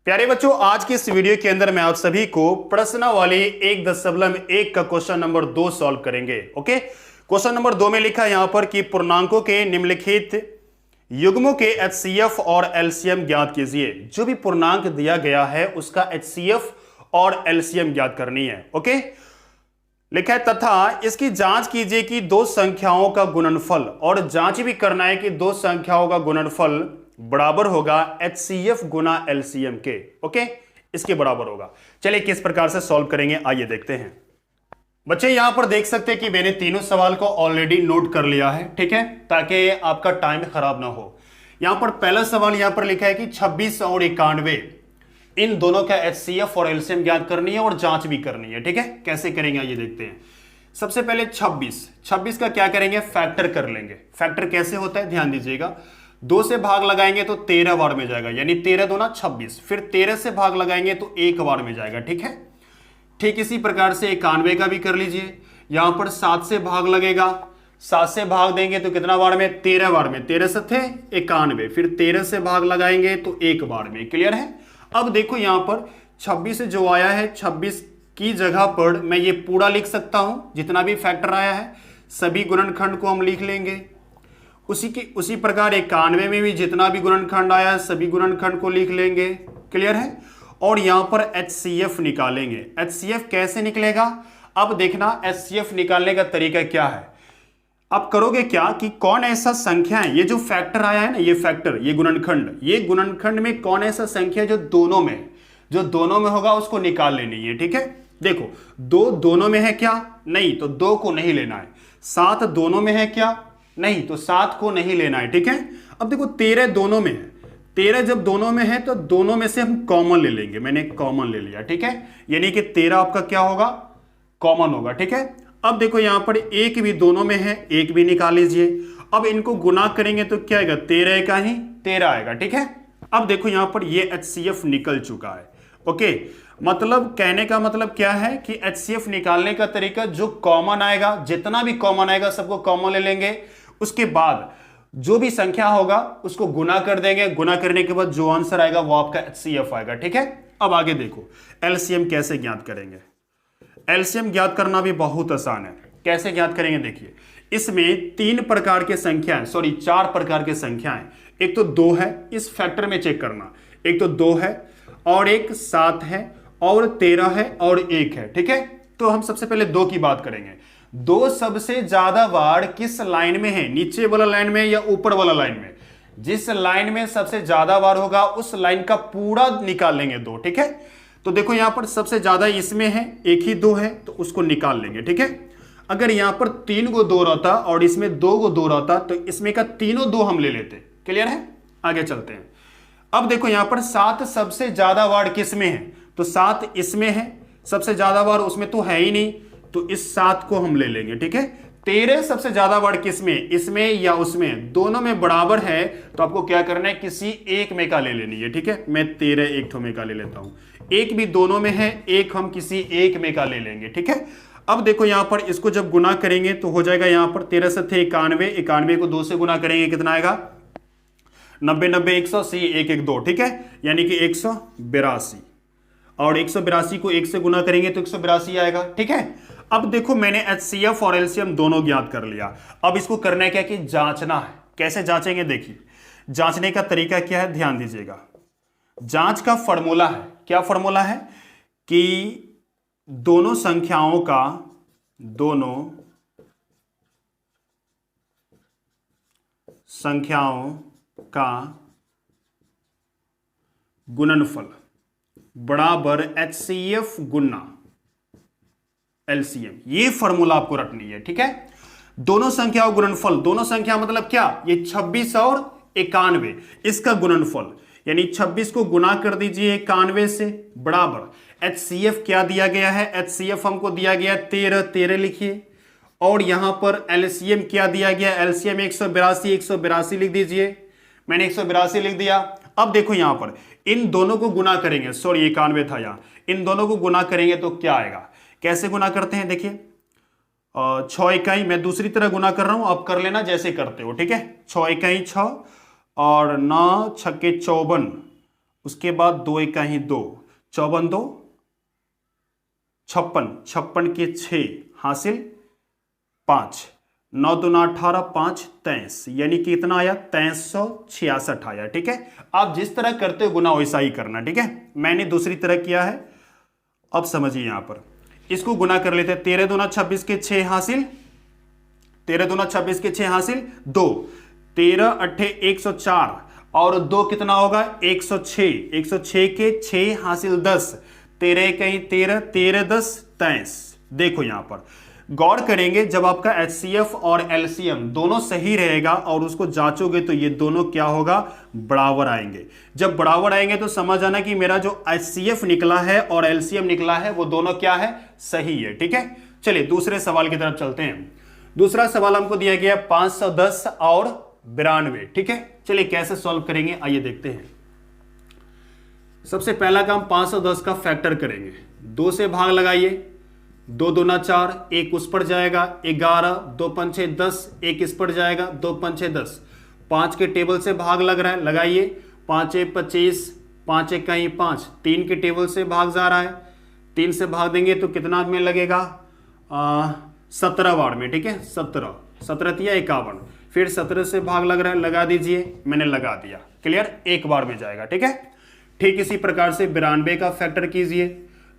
प्यारे बच्चों, आज की इस वीडियो के अंदर मैं आप सभी को प्रश्नावली 1.1 का क्वेश्चन नंबर 2 सॉल्व करेंगे। ओके, क्वेश्चन नंबर 2 में लिखा है यहां पर कि पूर्णांकों के निम्नलिखित युग्मों के एचसीएफ और एलसीएम ज्ञात कीजिए। जो भी पूर्णांक दिया गया है उसका एचसीएफ और एलसीएम ज्ञात करनी है। ओके, लिखा है तथा इसकी जांच कीजिए कि दो संख्याओं का गुणनफल, और जांच भी करना है कि दो संख्याओं का गुणनफल बराबर होगा एचसीएफ गुना एलसीएम के। ओके, इसके बराबर होगा। चलिए किस प्रकार से सॉल्व करेंगे आइए देखते हैं। बच्चे यहां पर देख सकते हैं कि मैंने तीनों सवाल को ऑलरेडी नोट कर लिया है, ठीक है, ताकि आपका टाइम खराब ना हो। यहां पर पहला सवाल यहां पर लिखा है कि 26 और 91 इन दोनों का एचसीएफ और एलसीएम ज्ञात करनी है और जांच भी करनी है। ठीक है, कैसे करेंगे आइए देखते हैं। सबसे पहले 26 का क्या करेंगे, फैक्टर कर लेंगे। फैक्टर कैसे होता है ध्यान दीजिएगा। 2 से भाग लगाएंगे तो 13 बार में जाएगा, यानी 13 दूना 26। फिर 13 से भाग लगाएंगे तो 1 बार में जाएगा। ठीक है, ठीक इसी प्रकार से 91 का भी कर लीजिए। यहां पर 7 से भाग लगेगा, 7 से भाग देंगे तो कितना बार में, 13 बार में। 13 से थे 91, फिर 13 से भाग लगाएंगे तो 1 बार में। क्लियर है। अब देखो यहां पर 26 जो आया है, 26 की जगह पर मैं ये पूरा लिख सकता हूं। जितना भी फैक्टर आया है सभी गुणनखंड को हम लिख लेंगे। उसी प्रकार 91 में भी जितना भी गुणनखंड आया है सभी गुणनखंड को लिख लेंगे। क्लियर है। और यहां पर एचसीएफ निकालेंगे। एचसीएफ कैसे निकलेगा, अब देखना एचसीएफ निकालने का तरीका क्या है। अब करोगे क्या कि कौन ऐसा संख्या है, ये जो फैक्टर आया है ना, ये फैक्टर, ये गुणनखंड में कौन ऐसा संख्या जो दोनों में होगा उसको निकाल लेनी है। ठीक है, देखो 2 दोनों में है क्या, नहीं, तो 2 को नहीं लेना है। 7 दोनों में है क्या, नहीं, तो 7 को नहीं लेना है। ठीक है, अब देखो 13 दोनों में है। 13 जब दोनों में है तो दोनों में से हम कॉमन ले लेंगे। मैंने कॉमन ले लिया। ठीक है, यानी कि 13 आपका क्या होगा, कॉमन होगा। ठीक है, अब देखो यहां पर 1 भी दोनों में है, 1 भी निकाल लीजिए। अब इनको गुना करेंगे तो क्या आएगा, 13 का ही 13 आएगा। ठीक है, अब देखो यहां पर ये एचसीएफ निकल चुका है। ओके, मतलब कहने का मतलब क्या है कि एचसीएफ निकालने का तरीका, जो कॉमन आएगा, जितना भी कॉमन आएगा सबको कॉमन ले लेंगे। उसके बाद जो भी संख्या होगा उसको गुना कर देंगे। गुना करने के बाद जो आंसर आएगा वो आपका एचसीएफ आएगा। ठीक है, अब आगे देखो एलसीएम कैसे ज्ञात करेंगे। एलसीएम ज्ञात करना भी बहुत आसान है। कैसे ज्ञात करेंगे देखिए, इसमें 4 प्रकार के संख्याएं। एक तो 2 है, इस फैक्टर में चेक करना। एक तो 2 है और एक 7 है और 13 है और 1 है। ठीक है, तो हम सबसे पहले 2 की बात करेंगे। 2 सबसे ज्यादा बार किस लाइन में है, नीचे वाला लाइन में या ऊपर वाला लाइन में। जिस लाइन में सबसे ज्यादा बार होगा उस लाइन का पूरा निकाल लेंगे 2। ठीक है, तो देखो यहां पर सबसे ज्यादा इसमें है, एक ही 2 है तो उसको निकाल लेंगे। ठीक है, अगर यहां पर 3 को 2 रहता और इसमें 2 को 2 रहता तो इसमें का तीनों 2 हम ले लेते। क्लियर है, आगे चलते हैं। अब देखो यहां पर 7 सबसे ज्यादा बार किस में है, तो 7 इसमें है सबसे ज्यादा बार, उसमें तो है ही नहीं, तो इस 7 को हम ले लेंगे। ठीक है, 13 सबसे ज्यादा बार किसमें, इसमें या उसमें, दोनों में बराबर है तो आपको क्या करना है, किसी एक में का ले लेनी है। ठीक है, मैं 13 एक ठो में का ले लेता हूं। 1 भी दोनों में है, 1 हम किसी एक में का ले लेंगे। ठीक है, अब देखो यहां पर इसको जब गुना करेंगे तो हो जाएगा, यहां पर 13 से थे 91, 91 को 2 से गुना करेंगे कितना आएगा, 90, 90, 100, 1, 1, 2। ठीक है, यानी कि 182, और 182 को 1 से गुना करेंगे तो 182 आएगा। ठीक है, अब देखो मैंने एचसीएफ और एलसीएम दोनों ज्ञात कर लिया। अब इसको करना है क्या कि जांचना है। कैसे जांचेंगे देखिए, जांचने का तरीका क्या है ध्यान दीजिएगा। जांच का फॉर्मूला है, क्या फॉर्मूला है कि दोनों संख्याओं का गुणनफल बराबर एचसीएफ गुना एलसीएम। ये फॉर्मूला आपको रटनी है। ठीक है, दोनों संख्याओं गुणनफल, दोनों संख्या मतलब क्या, ये 26 और 91, इसका गुणनफल, यानी 26 को गुना कर दीजिए 91 से, बराबर एचसीएफ क्या दिया गया है, एचसीएफ हमको दिया गया 13 लिखिए। और यहां पर एलसीएम क्या दिया गया, एलसीएम 182 लिख दीजिए। मैंने 182 लिख दिया। अब देखो यहां पर इन दोनों को गुना करेंगे, सॉरी 91 था यहां, इन दोनों को गुना करेंगे तो क्या आएगा, कैसे गुना करते हैं देखिए। 6 इकाई, मैं दूसरी तरह गुना कर रहा हूं, आप कर लेना जैसे करते हो। ठीक है, 6 इकाई 6 और 9 छक्के 54, उसके बाद 2 एका ही 2, 54 2 56, 56 के 6 हासिल 5, 9 दूना 18, 5 23, यानी कि कितना आया 2366 आया। ठीक है, आप जिस तरह करते हो गुना वैसा ही करना। ठीक है, मैंने दूसरी तरह किया है, अब समझिए यहां पर इसको गुना कर लेते हैं। 13 दूना 26 के 6 हासिल, 13 दूना 26 के 6 हासिल 2, 13 अट्ठे 104 और 2 कितना होगा 106, 106 के 6 हासिल 10, 13 कहीं 13, 13 10 23। देखो यहां पर गौर करेंगे, जब आपका HCF और LCM दोनों सही रहेगा और उसको जांचोगे तो ये दोनों क्या होगा, बराबर आएंगे। जब बराबर आएंगे तो समझ आना कि मेरा जो HCF निकला है और LCM निकला है वो दोनों क्या है, सही है। ठीक है, चलिए दूसरे सवाल की तरफ चलते हैं। दूसरा सवाल हमको दिया गया 510 और 92। ठीक है, चलिए कैसे सॉल्व करेंगे आइए देखते हैं। सबसे पहला काम 510 का फैक्टर करेंगे, 2 से भाग लगाइए, 2 दूना 4, 1 उस पर जाएगा 11, 2 पंचे 10, 1 इस पर जाएगा 2 पंचे 10, 5 के टेबल से भाग लग रहा है, लगाइए 5 25, 5 कहीं 5, 3 के टेबल से भाग जा रहा है, 3 से भाग देंगे तो कितना में लगेगा 17 बार में। ठीक है, 17 17 तिया 51, फिर 17 से भाग लग रहा है, लगा दीजिए, मैंने लगा दिया, क्लियर, एक बार में जाएगा। ठीक है, ठीक इसी प्रकार से 92 का फैक्टर कीजिए,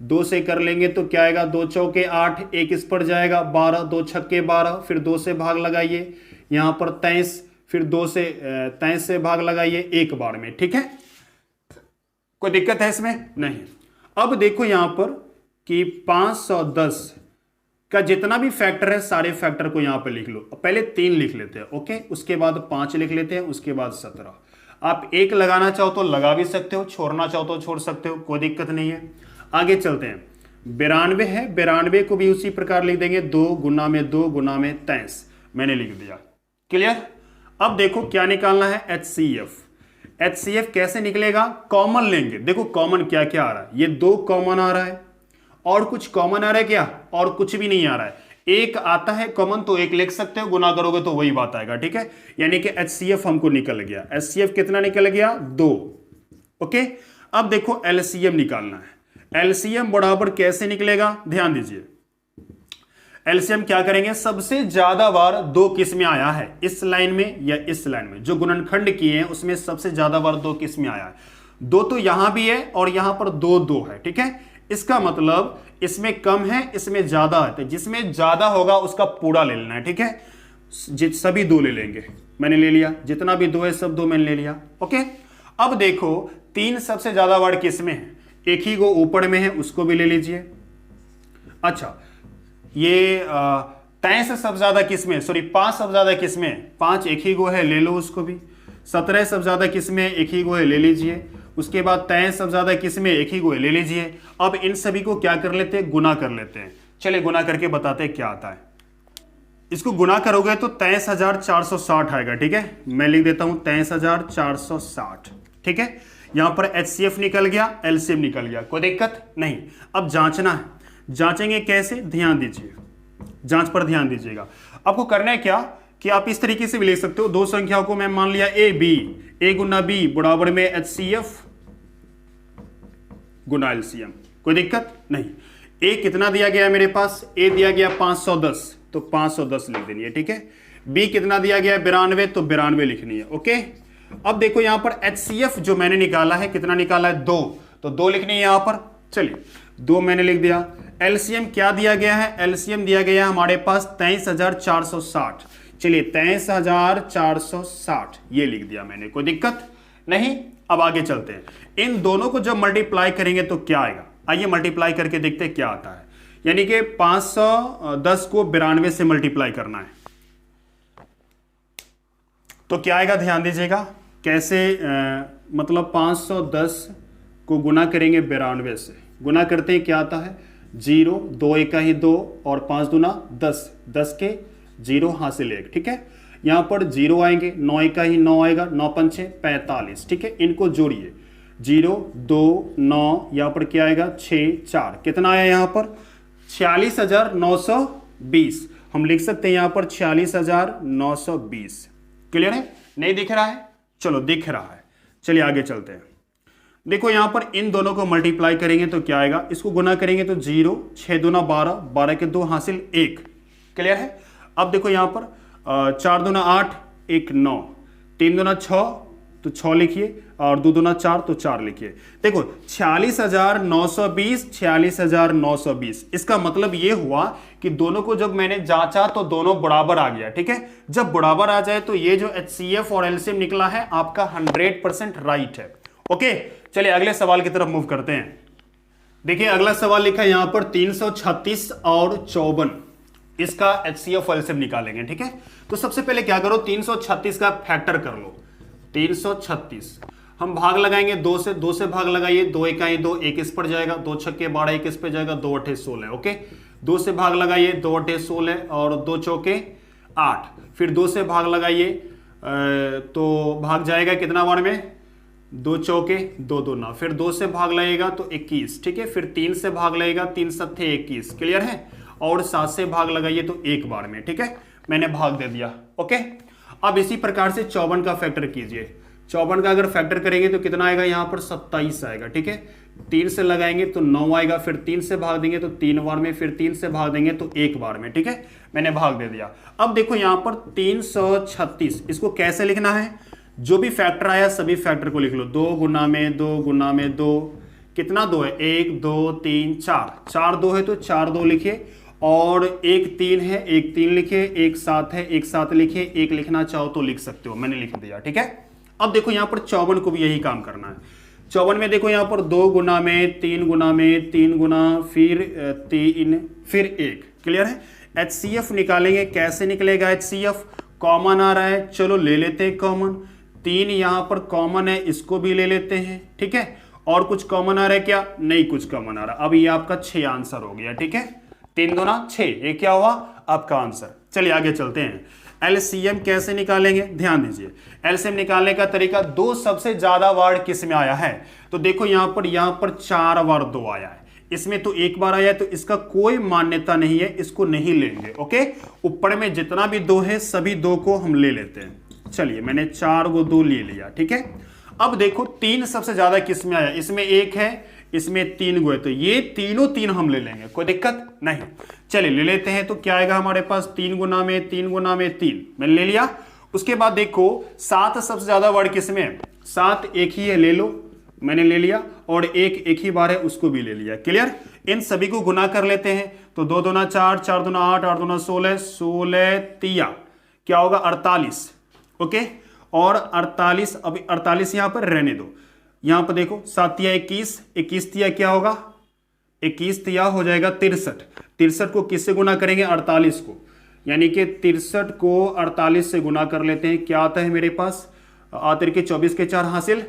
2 से कर लेंगे तो क्या आएगा 2 चौके 8, 1 इस पर जाएगा 12, 2 छक्के 12, फिर 2 से भाग लगाइए, यहां पर 23, फिर 2 से 23 से भाग लगाइए एक बार में। ठीक है, कोई दिक्कत है इसमें नहीं। अब देखो यहां पर कि 510 का जितना भी फैक्टर है सारे फैक्टर को यहां पर लिख लो। पहले 3 लिख लेते हैं, ओके, उसके बाद 5 लिख लेते हैं, उसके बाद 17। आप 1 लगाना चाहो तो लगा भी सकते हो, छोड़ना चाहो तो छोड़ सकते हो, कोई दिक्कत नहीं है। आगे चलते हैं, 92 है, 92 को भी उसी प्रकार लिख देंगे, 2 गुना में 2 गुना में 23, मैंने लिख दिया, क्लियर। अब देखो क्या निकालना है, HCF। HCF कैसे निकलेगा, कॉमन लेंगे। देखो कॉमन क्या क्या आ रहा है, ये 2 कॉमन आ रहा है और कुछ कॉमन आ रहा है क्या, और कुछ भी नहीं आ रहा है। एक आता है कॉमन तो 1 लिख सकते हो, गुना करोगे तो वही बात आएगा। ठीक है, यानी कि HCF हमको निकल गया। HCF कितना निकल गया, 2। ओके, अब देखो LCM निकालना है। LCM बराबर कैसे निकलेगा, ध्यान दीजिए। LCM क्या करेंगे, सबसे ज्यादा बार 2 किस में आया है, इस लाइन में या इस लाइन में, जो गुणनखंड किए हैं उसमें सबसे ज्यादा बार 2 किस में आया है। 2 तो यहां भी है और यहां पर 2 2 है। ठीक है, इसका मतलब इसमें कम है इसमें ज्यादा है, तो जिसमें ज्यादा होगा उसका पूरा ले लेना है। ठीक है, सभी 2 ले लेंगे, मैंने ले लिया, जितना भी 2 है सब 2 मैंने ले लिया। ओके, अब देखो 3 सबसे ज्यादा बार किस में है, एक ही गो ऊपर में है, उसको भी ले लीजिए। अच्छा, ये 23 सबसे ज्यादा किस में, सॉरी 5 सबसे ज्यादा किस में, 5 एक ही गो है, ले लो उसको भी। 17 सबसे ज्यादा किस में, एक ही गो है, ले लीजिए। उसके बाद 23 सबसे ज्यादा किस में, एक ही गो है, ले लीजिए। अब इन सभी को क्या कर लेते हैं, गुना कर लेते हैं। चलिए गुना करके बताते हैं क्या आता है। इसको गुना करोगे तो 23,460 आएगा। ठीक है, मैं लिख देता हूं 23,460। ठीक है, यहां पर HCF निकल गया, LCM निकल गया, कोई दिक्कत नहीं। अब जांचना है, जांचेंगे कैसे, ध्यान दीजिए, जांच पर ध्यान दीजिएगा। आपको करना है क्या कि आप इस तरीके से भी लिख सकते हो, 2 संख्याओं को मैं मान लिया A गुना B बराबर में HCF गुना LCM, कोई दिक्कत नहीं। A कितना दिया गया मेरे पास, A दिया गया 510 तो 510 लिख देनी है। ठीक है, B कितना दिया गया 92 तो 92 लिखनी है। ओके, अब देखो यहां पर HCF जो मैंने निकाला है, कितना निकाला है 2, तो 2 लिखनी है यहां पर। चलिए 2 मैंने लिख दिया। LCM क्या दिया गया है, LCM दिया गया है हमारे पास 23,460। चलिए 23,460 ये लिख दिया मैंने, कोई दिक्कत नहीं। अब आगे चलते हैं, इन दोनों को जब मल्टीप्लाई करेंगे तो क्या आएगा, आइए मल्टीप्लाई करके देखते हैं क्या आता है। यानी कि 510 को 92 से मल्टीप्लाई करना है तो क्या आएगा, ध्यान दीजिएगा कैसे, मतलब 510 को गुना करेंगे 92 से, गुना करते हैं क्या आता है, 0, 2 एका ही 2 और 5 दूना 10, 10 के 0 हासिल 1। ठीक है, यहां पर 0 आएंगे, 9 एका ही 9 आएगा, 9 पंचे 45। ठीक है, इनको जोड़िए, 0 2 9, यहां पर क्या आएगा 6 4, कितना आया यहां पर 46,920। हम लिख सकते हैं यहां पर 46,920। क्लियर है, नहीं दिख रहा है, चलो दिख रहा है। चलिए आगे चलते हैं। देखो यहां पर इन दोनों को मल्टीप्लाई करेंगे तो क्या आएगा, इसको गुना करेंगे तो 0, 6 दूना 12, 12 के 2 हासिल 1। क्लियर है। अब देखो यहां पर 4 दूना 8, 1 9, 3 दूना 6 तो 6 लिखिए, और 2 दूना 4 तो 4 लिखिए। देखो 46,920, 46,920, इसका मतलब ये हुआ कि दोनों को जब मैंने जांचा तो दोनों बराबर आ गया। ठीक है, जब बराबर आ जाए तो ये जो HCF और LCM निकला है आपका 100% राइट है। ओके, चलिए अगले सवाल की तरफ मूव करते हैं। देखिए अगला सवाल लिखा है यहां पर 336 और 54, इसका HCF और LCM निकालेंगे। ठीक है, तो सबसे पहले क्या करो, 336 का फैक्टर कर लो। 336 हम भाग लगाएंगे 2 से, 2 से भाग लगाइए, 2 इकाई 2, 1 इस पर जाएगा, 2 छक्के 12, 1 इस पे जाएगा, 2 अठे 16। ओके, 2 से भाग लगाइए, 2 अठे 16 और 2 चौके 8, फिर 2 से भाग लगाइए तो भाग जाएगा कितना बार में, 2 चौके 2 दूना, फिर 2 से भाग लगेगा तो 21। ठीक है, फिर 3 से भाग लगेगा, 3 सत्ते 21। क्लियर है, और 7 से भाग लगाइए तो एक बार में। ठीक है, मैंने भाग दे दिया। ओके, अब इसी प्रकार से 54 का फैक्टर कीजिए। 54 का अगर फैक्टर करेंगे तो कितना आएगा, यहां पर 27 आएगा। ठीक है, 3 से लगाएंगे तो 9 आएगा, फिर 3 से भाग देंगे तो 3 बार में, फिर 3 से भाग देंगे तो एक बार में। ठीक है, मैंने भाग दे दिया। अब देखो यहां पर 336, इसको कैसे लिखना है, जो भी फैक्टर आया सभी फैक्टर को लिख लो। 2 गुना में 2 गुना में 2, कितना 2 है, 1 2 3 4, 4 2 है तो 4 2 लिखिए, और 1 3 है 1 3 लिखिए, 1 7 है 1 7 लिखिए, 1 लिखना चाहो तो लिख सकते हो, मैंने लिख दिया। ठीक है, अब देखो यहां पर 54 को भी यही काम करना है। 54 में देखो यहां पर 2 गुना में 3 गुना में 3 गुना, फिर 3 फिर 1। क्लियर है, HCF निकालेंगे, कैसे निकलेगा HCF, कॉमन आ रहा है, चलो ले लेते हैं कॉमन। 3 यहां पर कॉमन है, इसको भी ले लेते हैं। ठीक है, और कुछ कॉमन आ रहा है क्या, नहीं कुछ कॉमन आ रहा। अब ये आपका 6 आंसर हो गया। ठीक है, 3 दूना 6, ये क्या हुआ आपका आंसर। चलिए आगे चलते हैं। LCM कैसे निकालेंगे, ध्यान दीजिए। LCM निकालने का तरीका, 2 सबसे ज्यादा वर्ड किस में आया है, तो देखो यहां पर 4 बार 2 आया है, इसमें तो एक बार आया है, तो इसका कोई मान्यता नहीं है, इसको नहीं लेंगे। ओके, ऊपर में जितना भी 2 है सभी 2 को हम ले लेते हैं। चलिए मैंने 4 को 2 ले लिया। ठीक है, अब देखो 3 सबसे ज्यादा किस में आया, इसमें 1 है, इसमें 3 गो है, तो ये तीनों 3 हम ले लेंगे, कोई दिक्कत नहीं। चलिए ले लेते हैं, तो क्या आएगा हमारे पास, 3 गुना में 3 गुना में 3, मैंने ले लिया। उसके बाद देखो 7 सबसे ज्यादा वर्ड किस में, 7 एक ही है, ले लो, मैंने ले लिया, और एक ही बार है, उसको भी ले लिया। क्लियर, इन सभी को गुना कर लेते हैं, तो 2 दूना 4, 4 दूना 8, 8 दूना 16, 16 तिया क्या होगा 48। ओके, और 48, अभी 48 यहां पर रहने दो, यहां पर देखो 7 तिया 21, 21 तिया क्या होगा, 21 तिया हो जाएगा 63। 63 को किससे गुना करेंगे, 48 को, यानी कि 63 को 48 से गुना कर लेते हैं। क्या आता है मेरे पास, 8 के 24 के 4 हासिल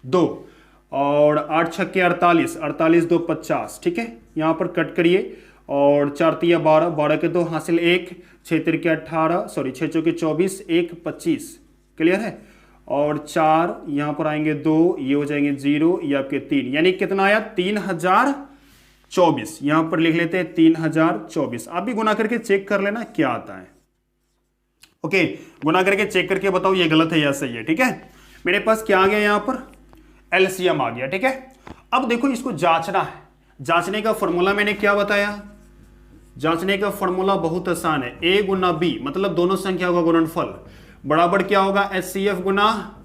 2, और 8 छक्के 48, 48 2 50। ठीक है, यहां पर कट करिए, और 4 तिया 12, 12 के 2 हासिल 1, 6 तिरके 18, सॉरी 6 चौके 24, 1 25। क्लियर है, और 4 यहां पर आएंगे 2, ये हो जाएंगे 0, ये आपके 3, यानी कितना आया 3024। यहां पर लिख लेते हैं 3024। आप भी गुना करके चेक कर लेना क्या आता है। ओके, गुना करके चेक करके बताओ ये गलत है या सही है। ठीक है, मेरे पास क्या आ गया, यहां पर LCM आ गया। ठीक है, अब देखो इसको जांचना है। जांचने का फॉर्मूला मैंने क्या बताया, जांचने का फॉर्मूला बहुत आसान है, A गुना B, मतलब दोनों संख्या का गुणनफल बराबर क्या होगा, HCF गुना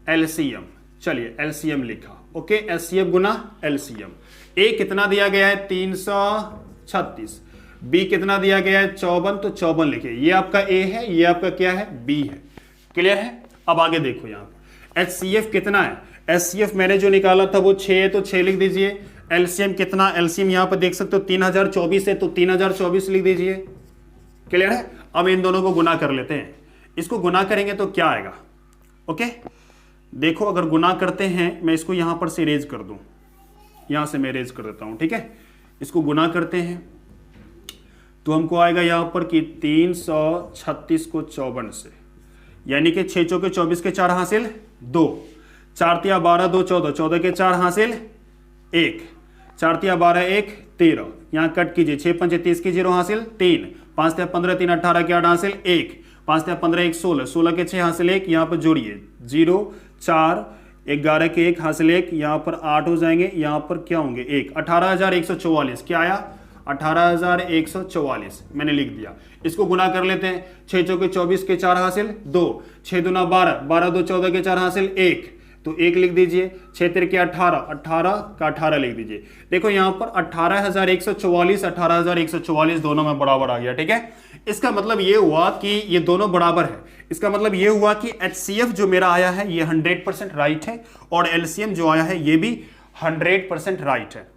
LCM। चलिए LCM लिखा। Okay, HCF Guna LCM। A कितना दिया गया है 336, B कितना दिया गया है 54, तो 54 लिखिए। ये आपका A है, ये आपका क्या है B है। क्लियर है, अब आगे देखो यहां पर HCF कितना है, HCF मैंने जो निकाला था वो 6 है, तो 6 लिख दीजिए। LCM कितना, LCM यहां पर देख सकते हो 3024 है, तो 3024 लिख दीजिए। क्लियर है, अब इन दोनों को गुना कर लेते हैं। इसको गुना करेंगे तो क्या आएगा, ओके देखो अगर गुना करते हैं, मैं इसको यहां पर से इरेज कर दूं, यहां से मैं इरेज कर देता हूं। ठीक है, इसको गुना करते हैं तो हमको आएगा यहां पर कि 336 को 54 से, यानी कि 6 चौके 24 के 4 हासिल 2, 4 तिया 12 2 14, 14 के 4 हासिल 1, 4 तिया 12 1 13, यहां कट कीजिए, 6 पंचे 30 की 0 हासिल 3, 5 तिया 15 3 18 के 8 हासिल 1, 5 तिया 15 1 16, 16 के 6 हासिल 1, यहां पर जोड़िए 0 4 11 के 1 हासिल 1, यहां पर 8 हो जाएंगे, यहां पर क्या होंगे 1, 18,144 क्या आया 18,144 मैंने लिख दिया। इसको गुना कर लेते हैं, 6 चौके 24 के 4 हासिल 2, 6 दूना 12, 12 दो 14 के 4 हासिल 1, तो 1 लिख दीजिए, 6 तिर के 18, 18 का 18 लिख दीजिए। देखो यहां पर 18,144 18,144 दोनों में बराबर आ गया, ठीक है। इसका मतलब ये हुआ कि ये दोनों बराबर है। इसका मतलब ये हुआ कि HCF जो मेरा आया है ये 100% राइट है और LCM जो आया है ये भी 100% राइट है।